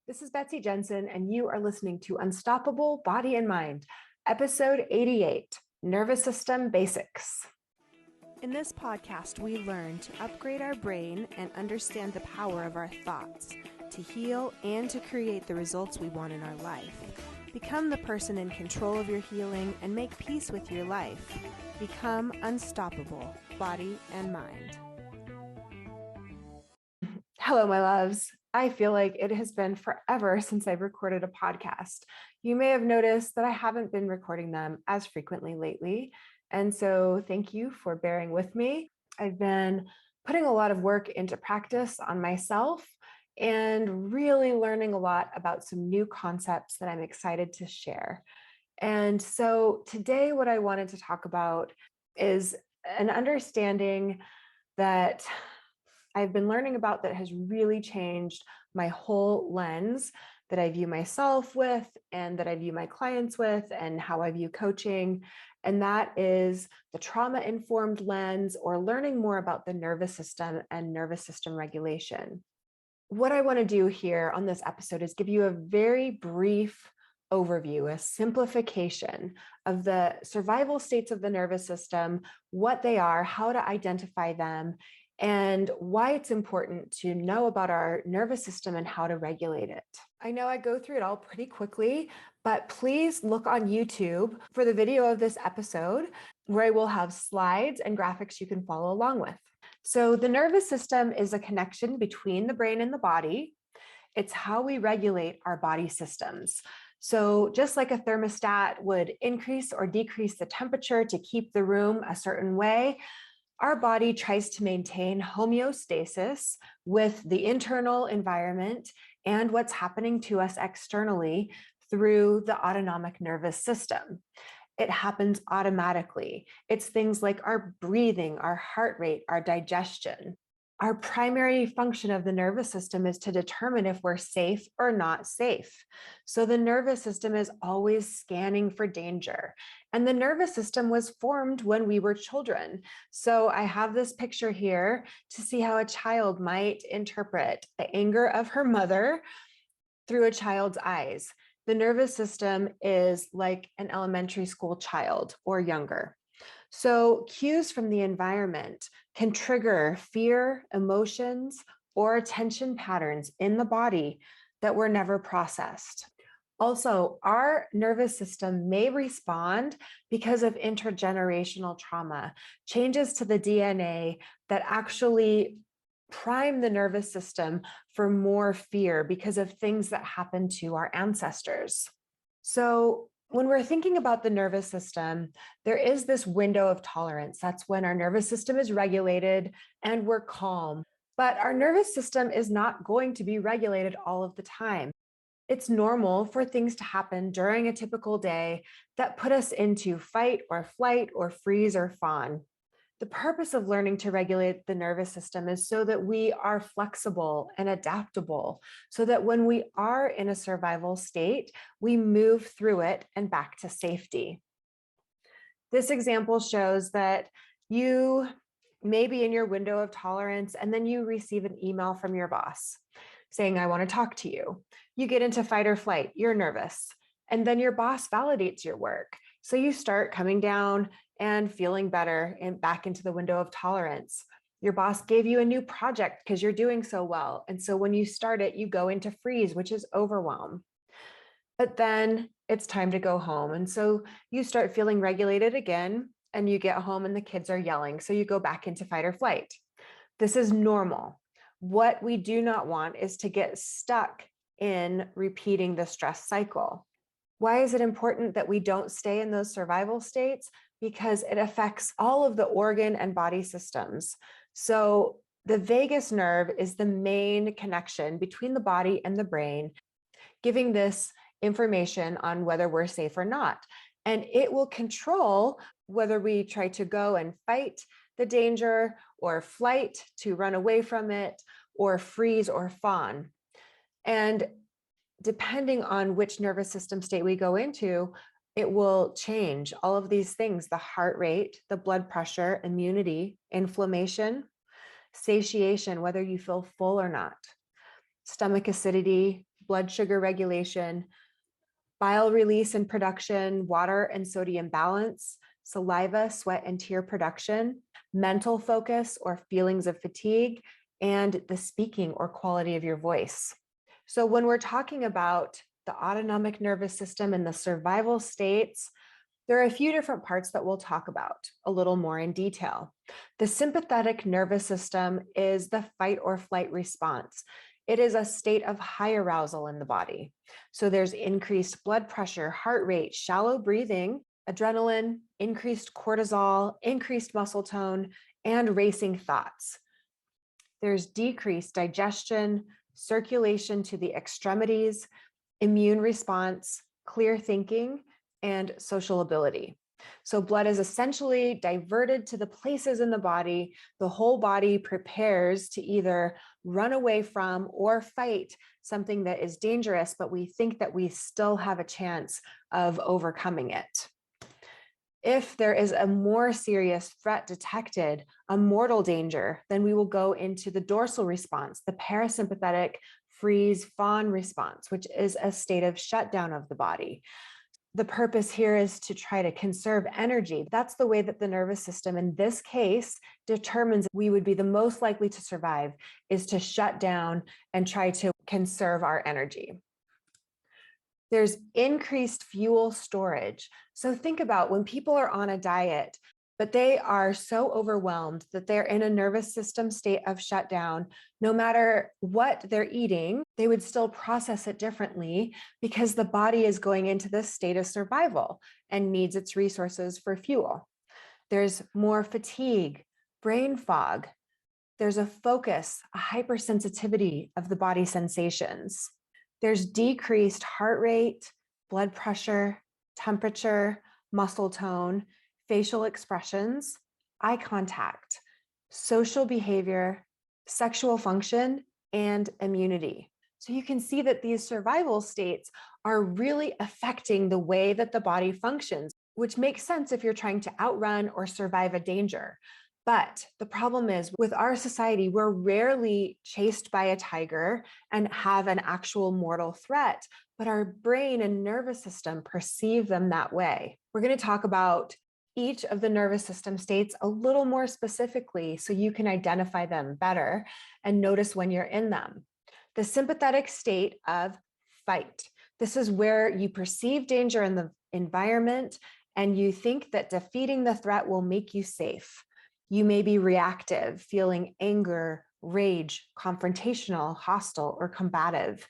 This is Betsy Jensen, and you are listening to Unstoppable Body and Mind, episode 88, Nervous System Basics. In this podcast, we learn to upgrade our brain and understand the power of our thoughts, to heal and to create the results we want in our life. Become the person in control of your healing and make peace with your life. Become unstoppable, body and mind. Hello, my loves. I feel like it has been forever since I've recorded a podcast. You may have noticed that I haven't been recording them as frequently lately. And so thank you for bearing with me. I've been putting a lot of work into practice on myself and really learning a lot about some new concepts that I'm excited to share. And so today, what I wanted to talk about is an understanding that I've been learning about that has really changed my whole lens that I view myself with and that I view my clients with and how I view coaching. And that is the trauma-informed lens, or learning more about the nervous system and nervous system regulation. What I want to do here on this episode is give you a very brief overview, a simplification of the survival states of the nervous system, what they are, how to identify them, and why it's important to know about our nervous system and how to regulate it. I know I go through it all pretty quickly, but please look on YouTube for the video of this episode where I will have slides and graphics you can follow along with. So the nervous system is a connection between the brain and the body. It's how we regulate our body systems. So just like a thermostat would increase or decrease the temperature to keep the room a certain way, our body tries to maintain homeostasis with the internal environment and what's happening to us externally through the autonomic nervous system. It happens automatically. It's things like our breathing, our heart rate, our digestion. Our primary function of the nervous system is to determine if we're safe or not safe. So the nervous system is always scanning for danger. And the nervous system was formed when we were children. So I have this picture here to see how a child might interpret the anger of her mother through a child's eyes. The nervous system is like an elementary school child or younger. So cues from the environment can trigger fear, emotions, or attention patterns in the body that were never processed. Also, our nervous system may respond because of intergenerational trauma, changes to the DNA that actually prime the nervous system for more fear because of things that happened to our ancestors. So when we're thinking about the nervous system, there is this window of tolerance. That's when our nervous system is regulated and we're calm. But our nervous system is not going to be regulated all of the time. It's normal for things to happen during a typical day that put us into fight or flight or freeze or fawn. The purpose of learning to regulate the nervous system is so that we are flexible and adaptable, so that when we are in a survival state, we move through it and back to safety. This example shows that you may be in your window of tolerance, and then you receive an email from your boss saying, I want to talk to you. You get into fight or flight, you're nervous, and then your boss validates your work. So you start coming down and feeling better and back into the window of tolerance. Your boss gave you a new project because you're doing so well. And so when you start it, you go into freeze, which is overwhelm. But then it's time to go home. And so you start feeling regulated again, and you get home and the kids are yelling. So you go back into fight or flight. This is normal. What we do not want is to get stuck in repeating the stress cycle. Why is it important that we don't stay in those survival states? Because it affects all of the organ and body systems. So the vagus nerve is the main connection between the body and the brain, giving this information on whether we're safe or not. And it will control whether we try to go and fight the danger, or flight to run away from it, or freeze or fawn. And depending on which nervous system state we go into, it will change all of these things: the heart rate, the blood pressure, immunity, inflammation, satiation, whether you feel full or not, stomach acidity, blood sugar regulation, bile release and production, water and sodium balance, saliva, sweat, and tear production, mental focus or feelings of fatigue, and the speaking or quality of your voice. So when we're talking about the autonomic nervous system and the survival states, there are a few different parts that we'll talk about a little more in detail. The sympathetic nervous system is the fight or flight response. It is a state of high arousal in the body. So there's increased blood pressure, heart rate, shallow breathing, adrenaline, increased cortisol, increased muscle tone, and racing thoughts. There's decreased digestion, circulation to the extremities, immune response, clear thinking, and social ability. So blood is essentially diverted to the places in the body. The whole body prepares to either run away from or fight something that is dangerous, but we think that we still have a chance of overcoming it. If there is a more serious threat detected, a mortal danger, then we will go into the dorsal response, the parasympathetic freeze fawn response, which is a state of shutdown of the body. The purpose here is to try to conserve energy. That's the way that the nervous system in this case determines we would be the most likely to survive, is to shut down and try to conserve our energy. There's increased fuel storage. So think about when people are on a diet, but they are so overwhelmed that they're in a nervous system state of shutdown. No matter what they're eating, they would still process it differently because the body is going into this state of survival and needs its resources for fuel. There's more fatigue, brain fog. There's a focus, a hypersensitivity of the body sensations. There's decreased heart rate, blood pressure, temperature, muscle tone, facial expressions, eye contact, social behavior, sexual function, and immunity. So you can see that these survival states are really affecting the way that the body functions, which makes sense if you're trying to outrun or survive a danger. But the problem is with our society, we're rarely chased by a tiger and have an actual mortal threat, but our brain and nervous system perceive them that way. We're going to talk about each of the nervous system states a little more specifically so you can identify them better and notice when you're in them. The sympathetic state of fight. This is where you perceive danger in the environment and you think that defeating the threat will make you safe. You may be reactive, feeling anger, rage, confrontational, hostile, or combative.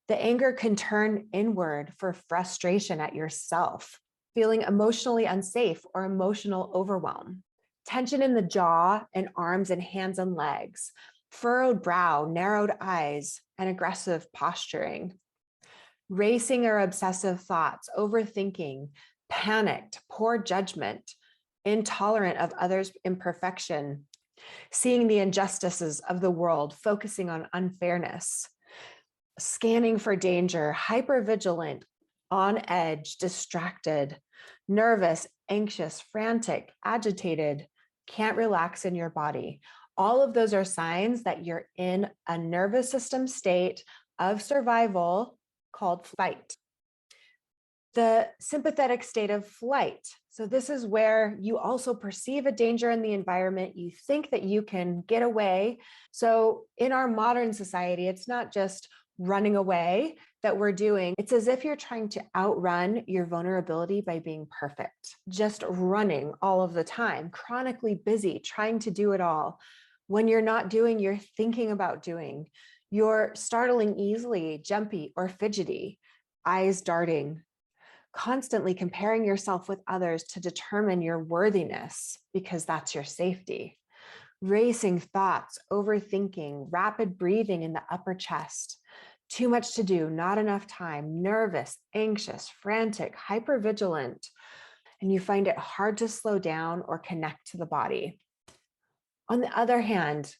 The anger can turn inward for frustration at yourself, feeling emotionally unsafe or emotional overwhelm. Tension in the jaw and arms and hands and legs, furrowed brow, narrowed eyes, and aggressive posturing. Racing or obsessive thoughts, overthinking, panicked, poor judgment, intolerant of others' imperfection, seeing the injustices of the world, focusing on unfairness, scanning for danger, hypervigilant, on edge, distracted, nervous, anxious, frantic, agitated, can't relax in your body. All of those are signs that you're in a nervous system state of survival called fight. The sympathetic state of flight. So this is where you also perceive a danger in the environment. You think that you can get away. So in our modern society, it's not just running away that we're doing. It's as if you're trying to outrun your vulnerability by being perfect, just running all of the time, chronically busy, trying to do it all. When you're not doing, you're thinking about doing. You're startling easily, jumpy, or fidgety, eyes darting, constantly comparing yourself with others to determine your worthiness because that's your safety. Racing thoughts, overthinking, rapid breathing in the upper chest, too much to do, not enough time, nervous, anxious, frantic, hypervigilant, and you find it hard to slow down or connect to the body. On the other hand,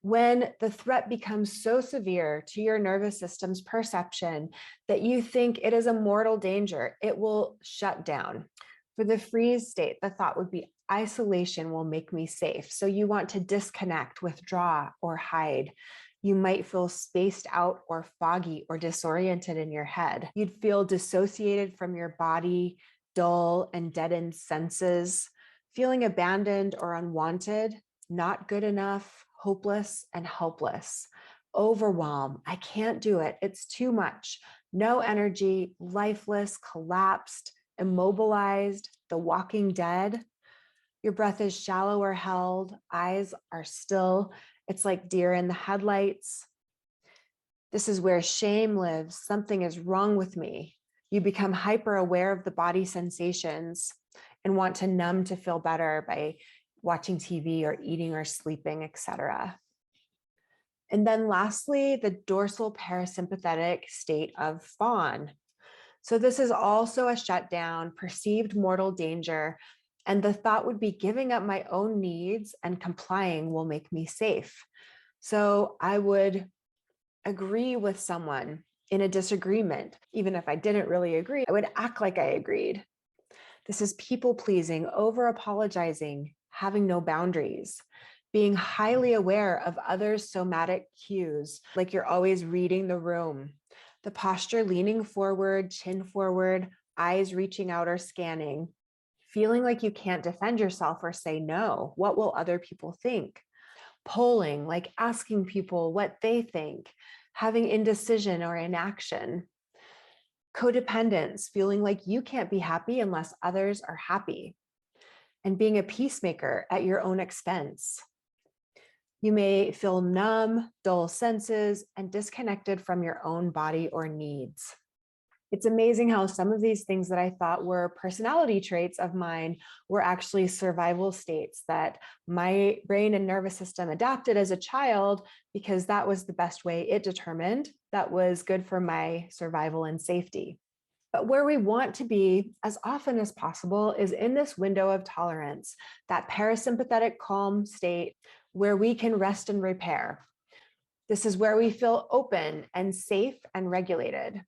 when the threat becomes so severe to your nervous system's perception that you think it is a mortal danger, it will shut down. For the freeze state, the thought would be isolation will make me safe. So you want to disconnect, withdraw, or hide. You might feel spaced out or foggy or disoriented in your head. You'd feel dissociated from your body, dull and deadened senses, feeling abandoned or unwanted, not good enough, hopeless and helpless. Overwhelm. I can't do it. It's too much. No energy, lifeless, collapsed, immobilized, the walking dead. Your breath is shallow or held, eyes are still. It's like deer in the headlights. This is where shame lives. Something is wrong with me. You become hyper aware of the body sensations and want to numb to feel better by watching TV or eating or sleeping, etc. And then lastly, the dorsal parasympathetic state of fawn. So this is also a shutdown, perceived mortal danger. And the thought would be giving up my own needs and complying will make me safe. So I would agree with someone in a disagreement. Even if I didn't really agree, I would act like I agreed. This is people pleasing, over apologizing, having no boundaries, being highly aware of others' somatic cues, like you're always reading the room. The posture leaning forward, chin forward, eyes reaching out or scanning, feeling like you can't defend yourself or say no. What will other people think? Polling, like asking people what they think, having indecision or inaction. Codependence, feeling like you can't be happy unless others are happy. And being a peacemaker at your own expense. You may feel numb, dull senses, and disconnected from your own body or needs. It's amazing how some of these things that I thought were personality traits of mine were actually survival states that my brain and nervous system adapted as a child because that was the best way it determined that was good for my survival and safety. But where we want to be as often as possible is in this window of tolerance, that parasympathetic calm state where we can rest and repair. This is where we feel open and safe and regulated.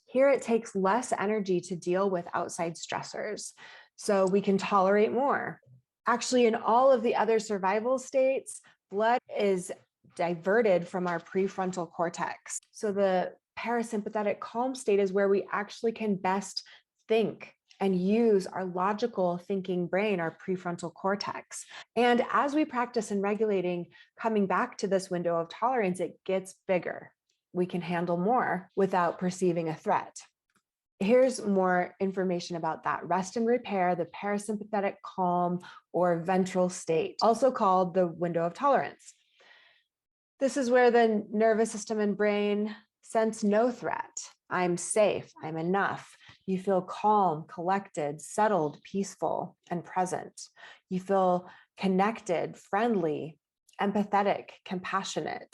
Here it takes less energy to deal with outside stressors, so we can tolerate more. Actually, in all of the other survival states, blood is diverted from our prefrontal cortex. So the parasympathetic calm state is where we actually can best think and use our logical thinking brain, our prefrontal cortex. And as we practice in regulating, coming back to this window of tolerance, it gets bigger. We can handle more without perceiving a threat. Here's more information about that. Rest and repair, the parasympathetic calm or ventral state, also called the window of tolerance. This is where the nervous system and brain sense no threat. I'm safe, I'm enough. You feel calm, collected, settled, peaceful, and present. You feel connected, friendly, empathetic, compassionate.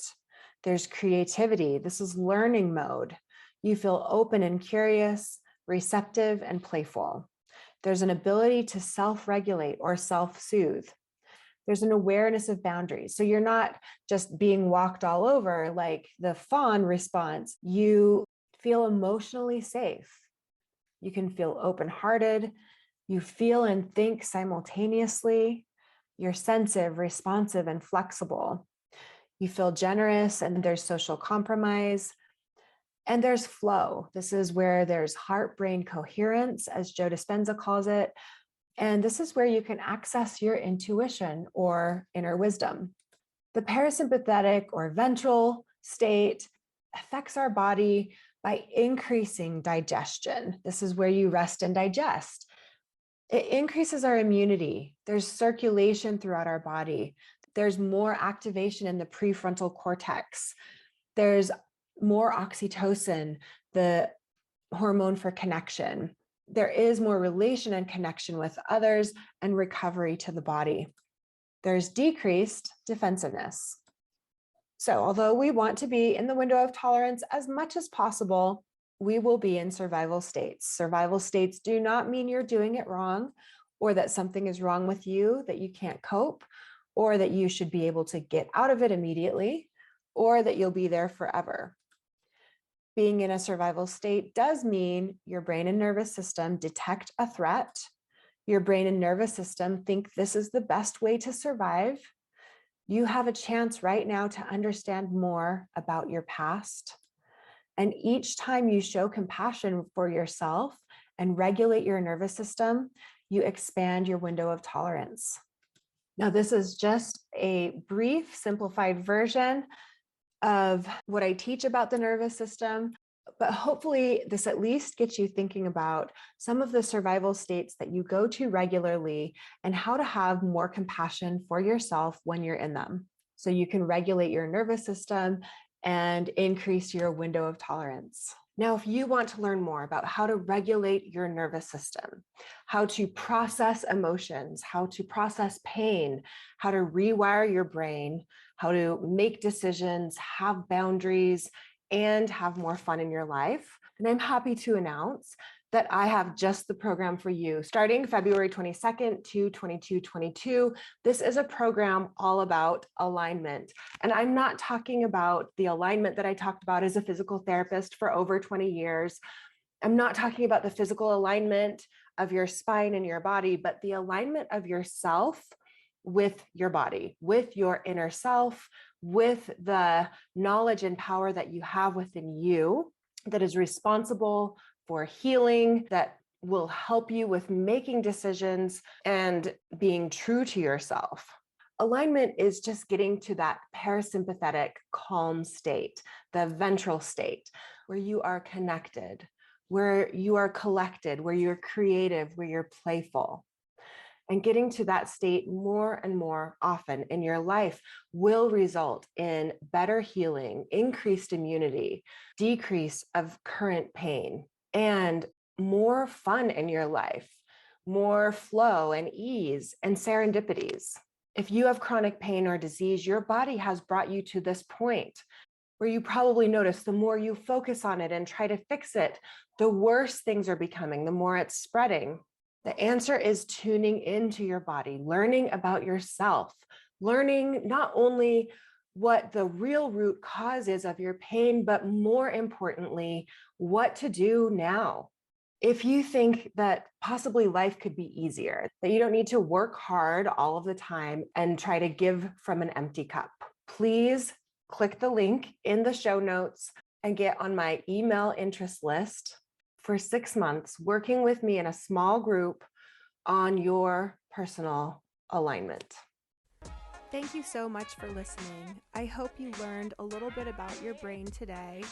There's creativity. This is learning mode. You feel open and curious, receptive and playful. There's an ability to self-regulate or self-soothe. There's an awareness of boundaries. So you're not just being walked all over like the fawn response. You feel emotionally safe. You can feel open-hearted. You feel and think simultaneously. You're sensitive, responsive, and flexible. You feel generous, and there's social compromise, and there's flow. This is where there's heart-brain coherence, as Joe Dispenza calls it. And this is where you can access your intuition or inner wisdom. The parasympathetic or ventral state affects our body by increasing digestion. This is where you rest and digest. It increases our immunity. There's circulation throughout our body. There's more activation in the prefrontal cortex. There's more oxytocin, the hormone for connection. There is more relation and connection with others and recovery to the body. There's decreased defensiveness. So although we want to be in the window of tolerance as much as possible, we will be in survival states. Survival states do not mean you're doing it wrong or that something is wrong with you, that you can't cope, or that you should be able to get out of it immediately, or that you'll be there forever. Being in a survival state does mean your brain and nervous system detect a threat. Your brain and nervous system think this is the best way to survive. You have a chance right now to understand more about your past. And each time you show compassion for yourself and regulate your nervous system, you expand your window of tolerance. Now, this is just a brief, simplified version of what I teach about the nervous system, but hopefully this at least gets you thinking about some of the survival states that you go to regularly and how to have more compassion for yourself when you're in them, so you can regulate your nervous system and increase your window of tolerance. Now, if you want to learn more about how to regulate your nervous system, how to process emotions, how to process pain, how to rewire your brain, how to make decisions, have boundaries, and have more fun in your life, then I'm happy to announce that I have just the program for you. Starting February 22nd to 22/22, this is a program all about alignment. And I'm not talking about the alignment that I talked about as a physical therapist for over 20 years. I'm not talking about the physical alignment of your spine and your body, but the alignment of yourself with your body, with your inner self, with the knowledge and power that you have within you that is responsible for healing, that will help you with making decisions and being true to yourself. Alignment is just getting to that parasympathetic calm state, the ventral state, where you are connected, where you are collected, where you're creative, where you're playful. And getting to that state more and more often in your life will result in better healing, increased immunity, decrease of current pain, and more fun in your life, more flow and ease and serendipities. If you have chronic pain or disease, your body has brought you to this point where you probably notice the more you focus on it and try to fix it, the worse things are becoming, the more it's spreading. The answer is tuning into your body, learning about yourself, learning not only what the real root cause is of your pain, but more importantly, what to do now. If you think that possibly life could be easier, that you don't need to work hard all of the time and try to give from an empty cup, please click the link in the show notes and get on my email interest list for 6 months, working with me in a small group on your personal alignment. Thank you so much for listening. I hope you learned a little bit about your brain today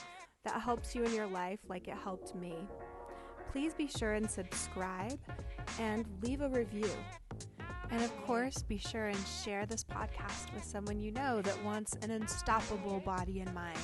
that helps you in your life like it helped me. Please be sure and subscribe and leave a review. And of course, be sure and share this podcast with someone you know that wants an unstoppable body and mind.